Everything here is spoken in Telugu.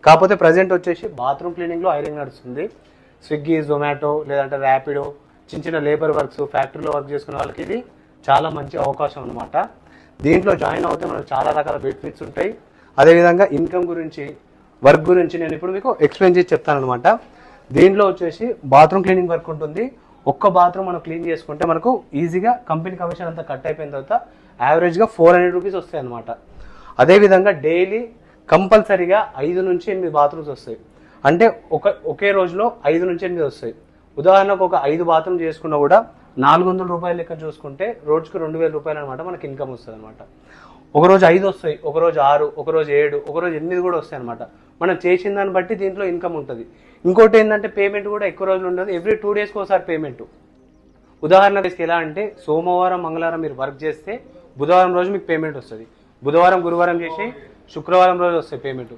కాకపోతే ప్రజెంట్ వచ్చేసి బాత్రూమ్ క్లీనింగ్లో హైరింగ్ నడుస్తుంది. స్విగ్గీ, జొమాటో లేదంటే ర్యాపిడో, చిన్న చిన్న లేబర్ వర్క్స్, ఫ్యాక్టరీలో వర్క్ చేసుకునే వాళ్ళకి ఇది చాలా మంచి అవకాశం అనమాట. దీంట్లో జాయిన్ అవుతే మనకు చాలా రకాల బెనిఫిట్స్ ఉంటాయి. అదేవిధంగా ఇన్కమ్ గురించి, వర్క్ గురించి నేను ఇప్పుడు మీకు ఎక్స్ప్లెయిన్ చేసి చెప్తాను అనమాట. దీంట్లో వచ్చేసి బాత్రూమ్ క్లీనింగ్ వర్క్ ఉంటుంది. ఒక్క బాత్రూమ్ మనం క్లీన్ చేసుకుంటే మనకు ఈజీగా కంపెనీ కమిషన్ అంతా కట్ అయిపోయిన తర్వాత యావరేజ్గా 400 రూపీస్ వస్తాయి అనమాట. అదేవిధంగా డైలీ కంపల్సరీగా 5 నుంచి 8 బాత్రూమ్స్ వస్తాయి. అంటే ఒకే రోజులో 5 నుంచి 8 వస్తాయి. ఉదాహరణకు ఒక 5 బాత్రూమ్ చేసుకున్నా కూడా 400 రూపాయలు లెక్క చూసుకుంటే రోజుకు 2000 రూపాయలు అనమాట మనకి ఇన్కమ్ వస్తుంది అనమాట. ఒకరోజు 5 వస్తాయి, ఒకరోజు 6, ఒకరోజు 7, ఒకరోజు 8 కూడా వస్తాయి అనమాట. మనం చేసిన దాన్ని బట్టి దీంట్లో ఇన్కమ్ ఉంటుంది. ఇంకోటి ఏంటంటే పేమెంట్ కూడా ఎక్కువ రోజులు ఉండదు. ఎవ్రీ 2 డేస్కి ఒకసారి పేమెంట్. ఉదాహరణకి ఎలా అంటే సోమవారం, మంగళవారం మీరు వర్క్ చేస్తే బుధవారం రోజు మీకు పేమెంట్ వస్తుంది. బుధవారం, గురువారం చేసి శుక్రవారం రోజు వస్తాయి పేమెంట్.